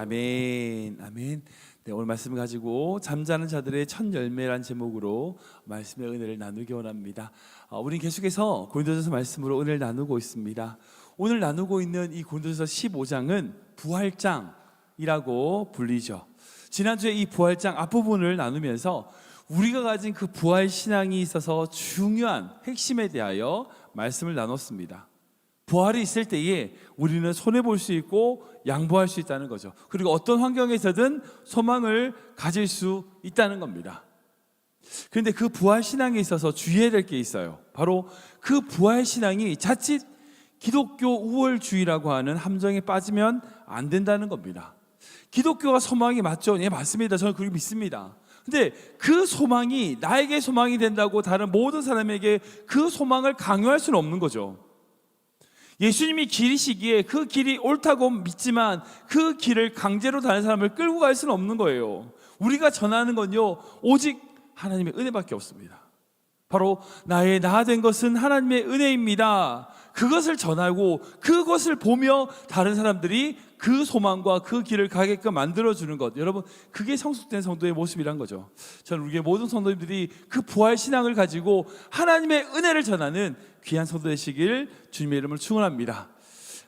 아멘, 아멘. 네, 오늘 말씀 가지고 잠자는 자들의 첫 열매란 제목으로 말씀의 은혜를 나누기 원합니다. 우린 계속해서 고린도전서 말씀으로 은혜를 나누고 있습니다. 오늘 나누고 있는 이 고린도전서 15장은 부활장이라고 불리죠. 지난주에 이 부활장 앞부분을 나누면서 우리가 가진 그 부활 신앙이 있어서 중요한 핵심에 대하여 말씀을 나눴습니다. 부활이 있을 때에 우리는 손해볼 수 있고 양보할 수 있다는 거죠. 그리고 어떤 환경에서든 소망을 가질 수 있다는 겁니다. 그런데 그 부활 신앙에 있어서 주의해야 될 게 있어요. 바로 그 부활 신앙이 자칫 기독교 우월주의라고 하는 함정에 빠지면 안 된다는 겁니다. 기독교가 소망이 맞죠? 예, 맞습니다. 저는 그렇게 믿습니다. 근데 그 소망이 나에게 소망이 된다고 다른 모든 사람에게 그 소망을 강요할 수는 없는 거죠. 예수님이 길이시기에 그 길이 옳다고 믿지만 그 길을 강제로 다른 사람을 끌고 갈 수는 없는 거예요. 우리가 전하는 건요, 오직 하나님의 은혜밖에 없습니다. 바로 나의 나 된 것은 하나님의 은혜입니다. 그것을 전하고 그것을 보며 다른 사람들이 그 소망과 그 길을 가게끔 만들어주는 것, 여러분, 그게 성숙된 성도의 모습이란 거죠. 저는 우리의 모든 성도님들이 그 부활 신앙을 가지고 하나님의 은혜를 전하는 귀한 성도 되시길 주님의 이름으로 축원합니다.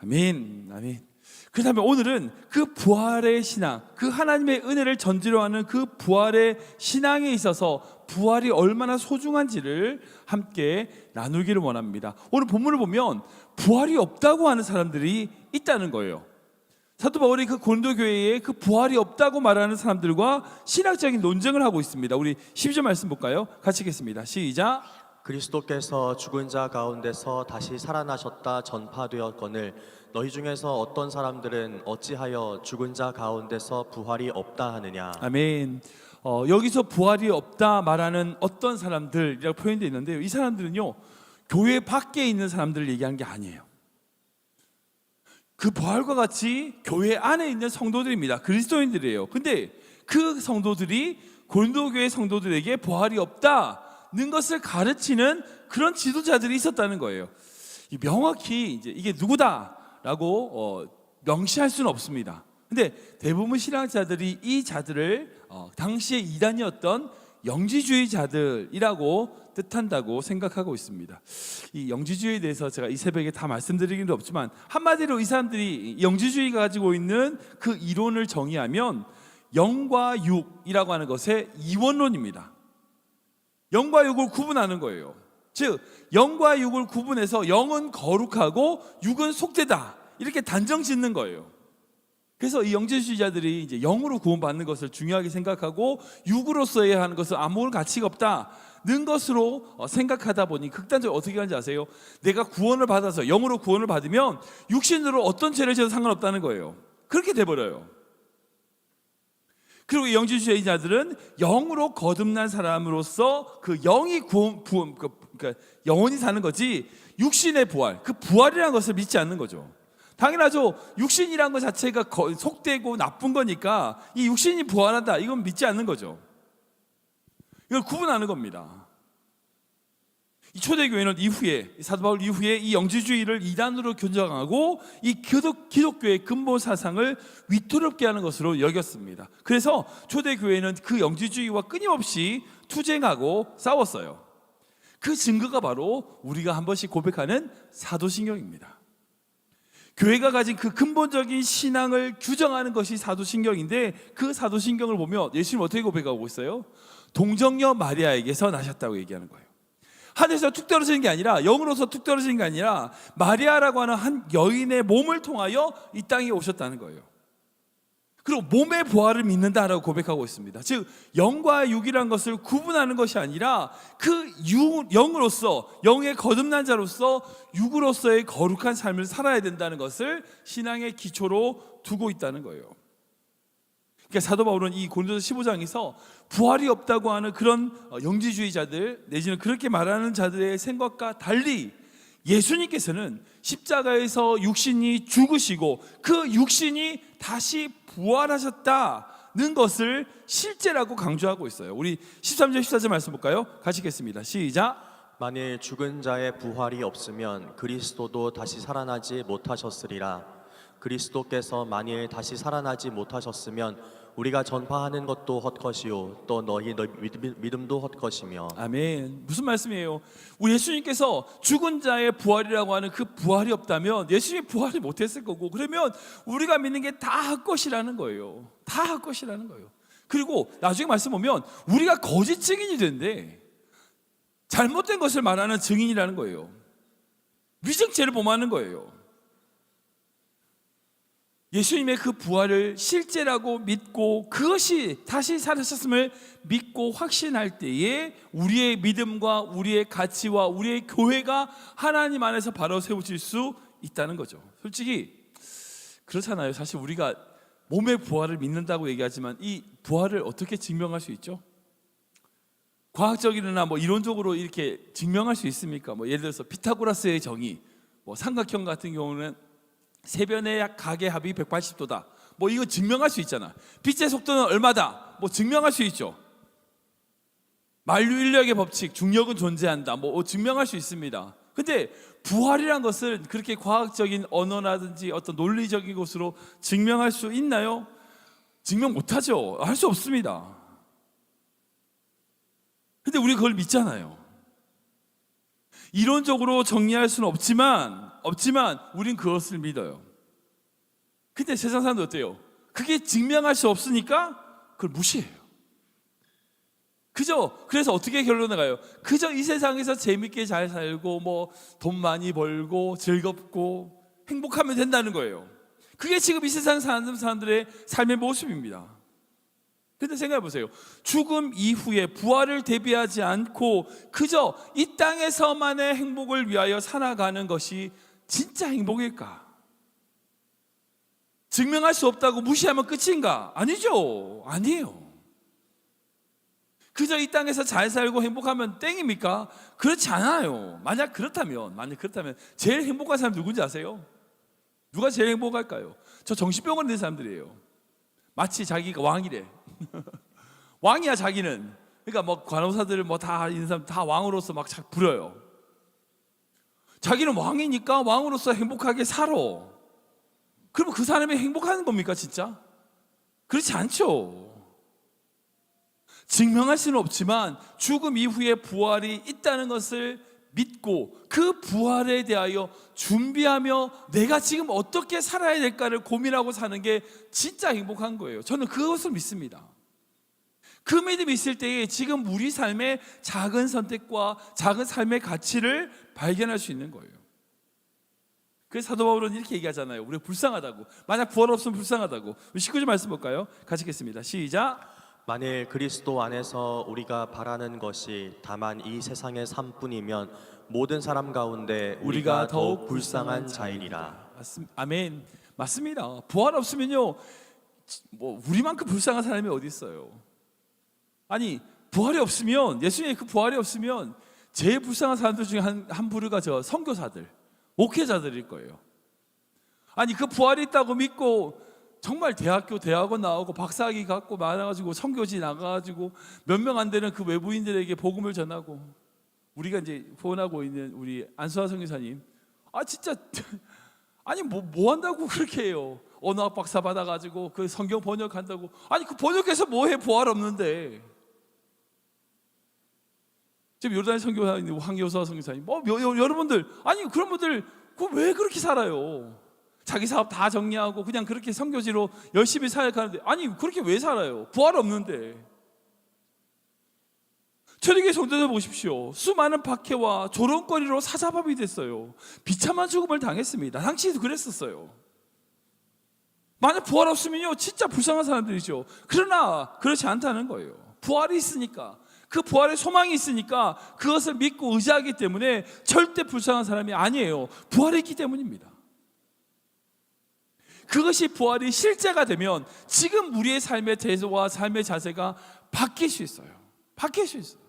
아멘, 아멘. 그렇다면 오늘은 그 부활의 신앙, 그 하나님의 은혜를 전지로 하는 그 부활의 신앙에 있어서 부활이 얼마나 소중한지를 함께 나누기를 원합니다. 오늘 본문을 보면 부활이 없다고 하는 사람들이 있다는 거예요. 사도 바울이 그 고린도 교회에 그 부활이 없다고 말하는 사람들과 신학적인 논쟁을 하고 있습니다. 우리 12절 말씀 볼까요? 같이 읽겠습니다. 시작. 그리스도께서 죽은 자 가운데서 다시 살아나셨다 전파되었거늘 너희 중에서 어떤 사람들은 어찌하여 죽은 자 가운데서 부활이 없다 하느냐. 아멘. 여기서 부활이 없다 말하는 어떤 사람들이라고 표현되어 있는데요, 이 사람들은요, 교회 밖에 있는 사람들을 얘기한 게 아니에요. 그 부활과 같이 교회 안에 있는 성도들입니다. 그리스도인들이에요. 근데 그 성도들이 고린도 교회 성도들에게 부활이 없다는 것을 가르치는 그런 지도자들이 있었다는 거예요. 명확히 이제 이게 누구다라고 명시할 수는 없습니다. 근데 대부분 신학자들이 이 자들을 당시의 이단이었던 영지주의자들이라고 뜻한다고 생각하고 있습니다. 이 영지주의에 대해서 제가 이 새벽에 다 말씀드리기는 없지만, 한마디로 이 사람들이 영지주의가 가지고 있는 그 이론을 정의하면 영과 육이라고 하는 것의 이원론입니다. 영과 육을 구분하는 거예요. 즉 영과 육을 구분해서 영은 거룩하고 육은 속되다, 이렇게 단정 짓는 거예요. 그래서 이 영지주의자들이 이제 영으로 구원받는 것을 중요하게 생각하고 육으로서의 하는 것은 아무런 가치가 없다는 것으로 생각하다 보니 극단적으로 어떻게 하는지 아세요? 내가 구원을 받아서 영으로 구원을 받으면 육신으로 어떤 죄를 지어도 상관없다는 거예요. 그렇게 돼버려요. 그리고 영지주의자들은 영으로 거듭난 사람으로서 그 영이 그러니까 영원히 사는 거지, 육신의 부활, 그 부활이라는 것을 믿지 않는 거죠. 당연하죠. 육신이란 것 자체가 속되고 나쁜 거니까 이 육신이 부활한다, 이건 믿지 않는 거죠. 이걸 구분하는 겁니다. 이 초대교회는 이후에, 사도 바울 이후에 이 영지주의를 이단으로 교정하고 이 기독교의 근본 사상을 위태롭게 하는 것으로 여겼습니다. 그래서 초대교회는 그 영지주의와 끊임없이 투쟁하고 싸웠어요. 그 증거가 바로 우리가 한 번씩 고백하는 사도신경입니다. 교회가 가진 그 근본적인 신앙을 규정하는 것이 사도신경인데, 그 사도신경을 보면 예수님 어떻게 고백하고 있어요? 동정녀 마리아에게서 나셨다고 얘기하는 거예요. 하늘에서 툭 떨어지는 게 아니라, 영으로서 툭 떨어지는 게 아니라 마리아라고 하는 한 여인의 몸을 통하여 이 땅에 오셨다는 거예요. 그리고 몸의 부활을 믿는다라고 고백하고 있습니다. 즉 영과 육이라는 것을 구분하는 것이 아니라 그 영으로서, 영의 거듭난 자로서 육으로서의 거룩한 삶을 살아야 된다는 것을 신앙의 기초로 두고 있다는 거예요. 그러니까 사도 바울은 이 고린도서 15장에서 부활이 없다고 하는 그런 영지주의자들 내지는 그렇게 말하는 자들의 생각과 달리 예수님께서는 십자가에서 육신이 죽으시고 그 육신이 다시 부활하셨다는 것을 실제라고 강조하고 있어요. 우리 13절 14절 말씀 볼까요? 같이 읽겠습니다. 시작. 만일 죽은 자의 부활이 없으면 그리스도도 다시 살아나지 못하셨으리라. 그리스도께서 만일 다시 살아나지 못하셨으면 우리가 전파하는 것도 헛것이요 또 너희 믿음도 헛것이며. 아멘. 무슨 말씀이에요? 우리 예수님께서 죽은 자의 부활이라고 하는 그 부활이 없다면 예수님이 부활이 못했을 거고, 그러면 우리가 믿는 게 다 헛것이라는 거예요. 다 헛것이라는 거예요. 그리고 나중에 말씀 보면 우리가 거짓 증인이 된대. 잘못된 것을 말하는 증인이라는 거예요. 위증죄를 범하는 거예요. 예수님의 그 부활을 실제라고 믿고 그것이 다시 살으셨음을 믿고 확신할 때에 우리의 믿음과 우리의 가치와 우리의 교회가 하나님 안에서 바로 세워질 수 있다는 거죠. 솔직히 그렇잖아요. 사실 우리가 몸의 부활을 믿는다고 얘기하지만 이 부활을 어떻게 증명할 수 있죠? 과학적이나 뭐 이론적으로 이렇게 증명할 수 있습니까? 뭐 예를 들어서 피타고라스의 정의, 뭐 삼각형 같은 경우는 세변의 각의 합이 180도다. 뭐 이거 증명할 수 있잖아. 빛의 속도는 얼마다. 뭐 증명할 수 있죠. 만류 인력의 법칙, 중력은 존재한다. 뭐 증명할 수 있습니다. 근데 부활이란 것은 그렇게 과학적인 언어라든지 어떤 논리적인 것으로 증명할 수 있나요? 증명 못하죠. 할 수 없습니다. 근데 우리 그걸 믿잖아요. 이론적으로 정리할 수는 없지만 우린 그것을 믿어요. 근데 세상 사람들 어때요? 그게 증명할 수 없으니까 그걸 무시해요. 그래서 어떻게 결론에 가요? 그저 이 세상에서 재밌게 잘 살고 뭐 돈 많이 벌고 즐겁고 행복하면 된다는 거예요. 그게 지금 이 세상 사는 사람들의 삶의 모습입니다. 근데 생각해 보세요. 죽음 이후에 부활을 대비하지 않고 그저 이 땅에서만의 행복을 위하여 살아가는 것이 진짜 행복일까? 증명할 수 없다고 무시하면 끝인가? 아니죠. 아니에요. 그저 이 땅에서 잘 살고 행복하면 땡입니까? 그렇지 않아요. 만약 그렇다면 제일 행복한 사람 누군지 아세요? 누가 제일 행복할까요? 저 정신병원에 있는 사람들이에요. 마치 자기가 왕이래. 왕이야 자기는. 그러니까 뭐 간호사들 뭐 다 있는 사람 다 왕으로서 막 부려요. 자기는 왕이니까 왕으로서 행복하게 살아. 그러면 그 사람이 행복한 겁니까 진짜? 그렇지 않죠. 증명할 수는 없지만 죽음 이후에 부활이 있다는 것을 믿고 그 부활에 대하여 준비하며 내가 지금 어떻게 살아야 될까를 고민하고 사는 게 진짜 행복한 거예요. 저는 그것을 믿습니다. 그 믿음이 있을 때에 지금 우리 삶의 작은 선택과 작은 삶의 가치를 발견할 수 있는 거예요. 그래서 사도 바울은 이렇게 얘기하잖아요. 우리가 불쌍하다고. 만약 부활 없으면 불쌍하다고. 19절 말씀 볼까요? 같이 읽겠습니다. 시작. 만일 그리스도 안에서 우리가 바라는 것이 다만 이 세상의 삶뿐이면 모든 사람 가운데 우리가 더욱 불쌍한 자이니라. 아멘. 맞습니다. 부활 없으면요, 뭐 우리만큼 불쌍한 사람이 어디 있어요? 아니 부활이 없으면, 예수님의 그 부활이 없으면 제일 불쌍한 사람들 중에 한 부류가 저 선교사들, 목회자들일 거예요. 아니 그 부활이 있다고 믿고 정말 대학원 나오고 박사학위 갖고 많아가지고 선교지 나가가지고 몇 명 안 되는 그 외부인들에게 복음을 전하고, 우리가 이제 후원하고 있는 우리 안수아 선교사님, 진짜 아니 뭐 한다고 그렇게 해요? 언어학 박사 받아가지고 그 성경 번역한다고. 아니 그 번역해서 뭐해? 부활 없는데. 지금 요르단 선교사님, 황교사 선교사님, 여러분들, 아니 그런 분들 왜 그렇게 살아요? 자기 사업 다 정리하고 그냥 그렇게 선교지로 열심히 사역하는데, 아니 그렇게 왜 살아요? 부활 없는데. 초대교회 성도들 보십시오. 수많은 박해와 조롱거리로 사자밥이 됐어요. 비참한 죽음을 당했습니다. 당시에도 그랬었어요. 만약 부활 없으면요 진짜 불쌍한 사람들이죠. 그러나 그렇지 않다는 거예요. 부활이 있으니까, 그 부활의 소망이 있으니까 그것을 믿고 의지하기 때문에 절대 불쌍한 사람이 아니에요. 부활이 있기 때문입니다. 그것이 부활이 실제가 되면 지금 우리의 삶의 태도와 삶의 자세가 바뀔 수 있어요. 바뀔 수 있어요.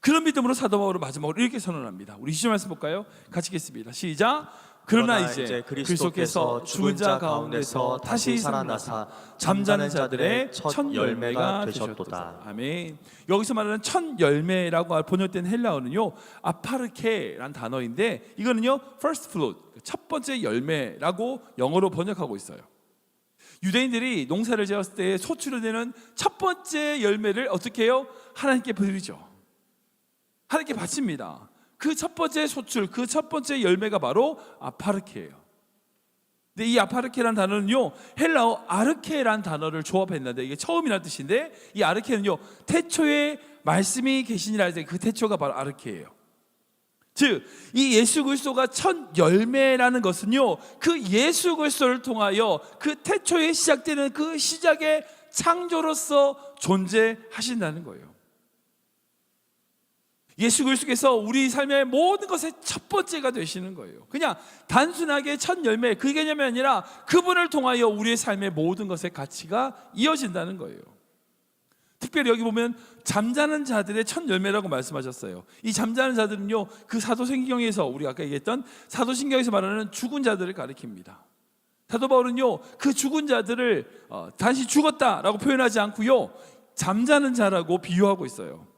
그런 믿음으로 사도 바울은 마지막으로 이렇게 선언합니다. 우리 20절 말씀 볼까요? 같이 읽겠습니다. 시작. 그러나 이제 그리스도께서 죽은 자 가운데서 다시 살아나사 잠자는 자들의 첫 열매가 되셨도다. 아멘. 여기서 말하는 첫 열매라고 번역된 헬라어는요, 아파르케라는 단어인데 이거는요, first fruit, 첫 번째 열매라고 영어로 번역하고 있어요. 유대인들이 농사를 지었을 때 소출을 내는 첫 번째 열매를 어떻게 해요? 하나님께 드리죠. 하나님께 바칩니다. 그 첫 번째 소출, 그 첫 번째 열매가 바로 아파르케예요. 근데 이 아파르케라는 단어는요, 헬라어 아르케라는 단어를 조합했는데 이게 처음이라는 뜻인데, 이 아르케는요, 태초에 말씀이 계시니라 해서 그 태초가 바로 아르케예요. 즉, 이 예수 그리스도가 첫 열매라는 것은요, 그 예수 그리스도를 통하여 그 태초에 시작되는 그 시작의 창조로서 존재하신다는 거예요. 예수 그리스도께서 우리 삶의 모든 것의 첫 번째가 되시는 거예요. 그냥 단순하게 첫 열매 그 개념이 아니라 그분을 통하여 우리의 삶의 모든 것의 가치가 이어진다는 거예요. 특별히 여기 보면 잠자는 자들의 첫 열매라고 말씀하셨어요. 이 잠자는 자들은요, 그 사도신경에서 우리가 아까 얘기했던 사도신경에서 말하는 죽은 자들을 가리킵니다. 사도 바울은요, 그 죽은 자들을 다시 죽었다라고 표현하지 않고요, 잠자는 자라고 비유하고 있어요.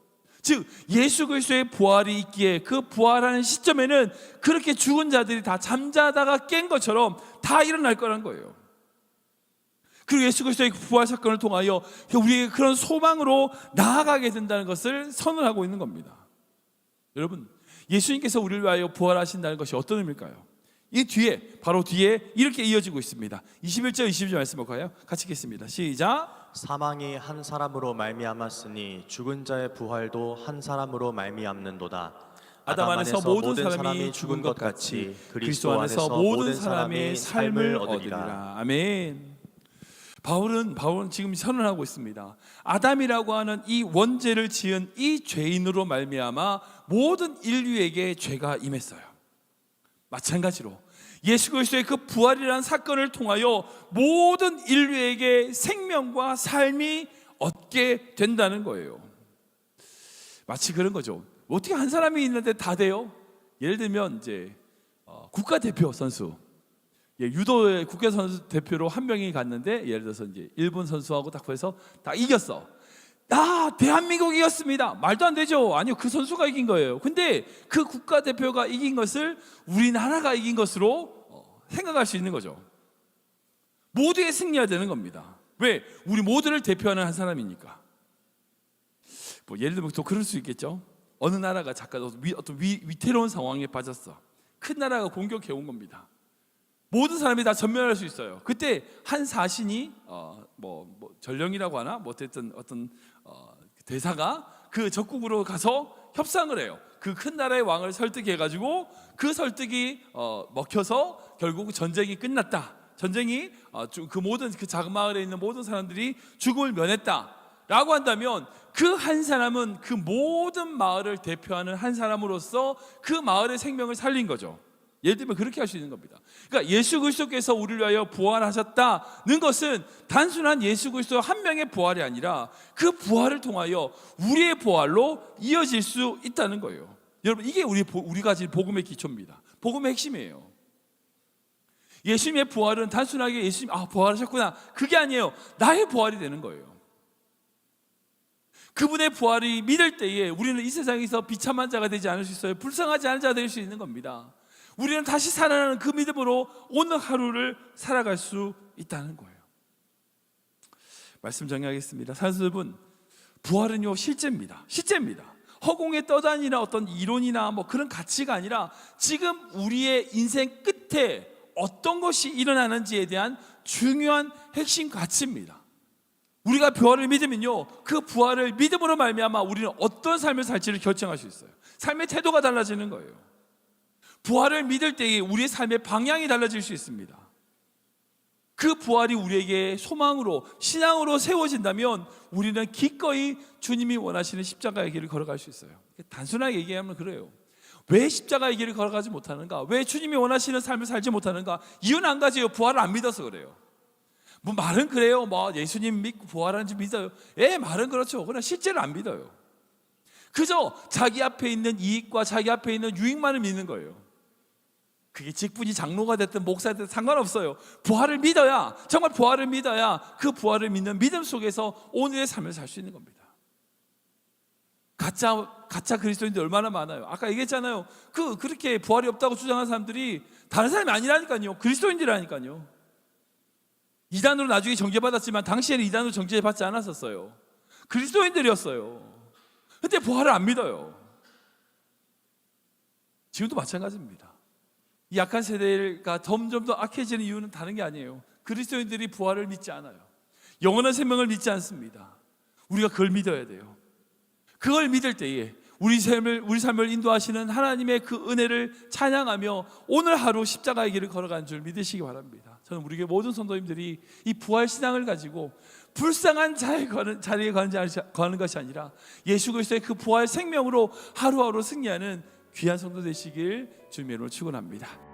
즉 예수 그리스도의 부활이 있기에 그 부활하는 시점에는 그렇게 죽은 자들이 다 잠자다가 깬 것처럼 다 일어날 거란 거예요. 그리고 예수 그리스도의 부활 사건을 통하여 우리에게 그런 소망으로 나아가게 된다는 것을 선언하고 있는 겁니다. 여러분, 예수님께서 우리를 위하여 부활하신다는 것이 어떤 의미일까요? 이 뒤에, 바로 뒤에 이렇게 이어지고 있습니다. 21절 22절 말씀 볼까요? 같이 읽겠습니다. 시작. 사망이 한 사람으로 말미암았으니 죽은 자의 부활도 한 사람으로 말미암는도다. 아담 안에서 모든 사람이 죽은 것 같이 그리스도 안에서 모든 사람이 삶을 얻으리라. 아멘. 바울은 지금 선언하고 있습니다. 아담이라고 하는 이 원죄를 지은 이 죄인으로 말미암아 모든 인류에게 죄가 임했어요. 마찬가지로 예수 그리스도의 그 부활이라는 사건을 통하여 모든 인류에게 생명과 삶이 얻게 된다는 거예요. 마치 그런 거죠. 어떻게 한 사람이 있는데 다 돼요? 예를 들면 이제 국가대표 선수, 유도의 국가선수 대표로 한 명이 갔는데, 예를 들어서 이제 일본 선수하고 딱 해서 다 이겼어. 대한민국이 이겼습니다. 말도 안 되죠. 아니요, 그 선수가 이긴 거예요. 근데 그 국가대표가 이긴 것을 우리나라가 이긴 것으로 생각할 수 있는 거죠. 모두의 승리가 되는 겁니다. 왜? 우리 모두를 대표하는 한 사람이니까. 예를 들면 또 그럴 수 있겠죠. 어느 나라가 잠깐 어떤 위태로운 상황에 빠졌어. 큰 나라가 공격해 온 겁니다. 모든 사람이 다 전멸할 수 있어요. 그때 한 사신이 전령이라고 하나, 어쨌든 어떤 대사가 그 적국으로 가서 협상을 해요. 그 큰 나라의 왕을 설득해가지고 그 설득이 먹혀서 결국 전쟁이 끝났다. 전쟁이 그 모든 그 작은 마을에 있는 모든 사람들이 죽음을 면했다라고 한다면, 그 한 사람은 그 모든 마을을 대표하는 한 사람으로서 그 마을의 생명을 살린 거죠. 예를 들면 그렇게 할 수 있는 겁니다. 그러니까 예수 그리스도께서 우리를 위하여 부활하셨다는 것은 단순한 예수 그리스도 한 명의 부활이 아니라 그 부활을 통하여 우리의 부활로 이어질 수 있다는 거예요. 여러분, 이게 우리가 가진 복음의 기초입니다. 복음의 핵심이에요. 예수님의 부활은 단순하게 예수님 부활하셨구나, 그게 아니에요. 나의 부활이 되는 거예요. 그분의 부활이 믿을 때에 우리는 이 세상에서 비참한 자가 되지 않을 수 있어요. 불쌍하지 않은 자가 될 수 있는 겁니다. 우리는 다시 살아나는 그 믿음으로 오늘 하루를 살아갈 수 있다는 거예요. 말씀 정리하겠습니다. 사랑하는 여러분, 부활은요 실제입니다. 허공에 떠다니는 어떤 이론이나 그런 가치가 아니라 지금 우리의 인생 끝에 어떤 것이 일어나는지에 대한 중요한 핵심 가치입니다. 우리가 부활을 믿으면요, 그 부활을 믿음으로 말미암아 우리는 어떤 삶을 살지를 결정할 수 있어요. 삶의 태도가 달라지는 거예요. 부활을 믿을 때에 우리의 삶의 방향이 달라질 수 있습니다. 그 부활이 우리에게 소망으로, 신앙으로 세워진다면 우리는 기꺼이 주님이 원하시는 십자가의 길을 걸어갈 수 있어요. 단순하게 얘기하면 그래요. 왜 십자가의 길을 걸어가지 못하는가? 왜 주님이 원하시는 삶을 살지 못하는가? 이유는 한 가지예요. 부활을 안 믿어서 그래요. 말은 그래요. 예수님 믿고 부활하는지 믿어요. 말은 그렇죠. 그러나 실제로 안 믿어요. 그저 자기 앞에 있는 이익과 자기 앞에 있는 유익만을 믿는 거예요. 그게 직분이 장로가 됐든 목사가 됐든 상관없어요. 부활을 믿어야, 정말 부활을 믿어야 그 부활을 믿는 믿음 속에서 오늘의 삶을 살 수 있는 겁니다. 가짜 그리스도인들 얼마나 많아요. 아까 얘기했잖아요. 그렇게 부활이 없다고 주장하는 사람들이 다른 사람이 아니라니까요. 그리스도인들이라니까요. 이단으로 나중에 정죄받았지만 당시에는 이단으로 정죄받지 않았었어요. 그리스도인들이었어요. 근데 부활을 안 믿어요. 지금도 마찬가지입니다. 이 약한 세대가 점점 더 악해지는 이유는 다른 게 아니에요. 그리스도인들이 부활을 믿지 않아요. 영원한 생명을 믿지 않습니다. 우리가 그걸 믿어야 돼요. 그걸 믿을 때에 우리 삶을 인도하시는 하나님의 그 은혜를 찬양하며 오늘 하루 십자가의 길을 걸어가는 줄 믿으시기 바랍니다. 저는 우리 모든 성도님들이 이 부활 신앙을 가지고 불쌍한 자리에 가는 것이 아니라 예수 그리스도의 그 부활 생명으로 하루하루 승리하는 귀한 성도 되시길 주님의 이름으로 축원합니다.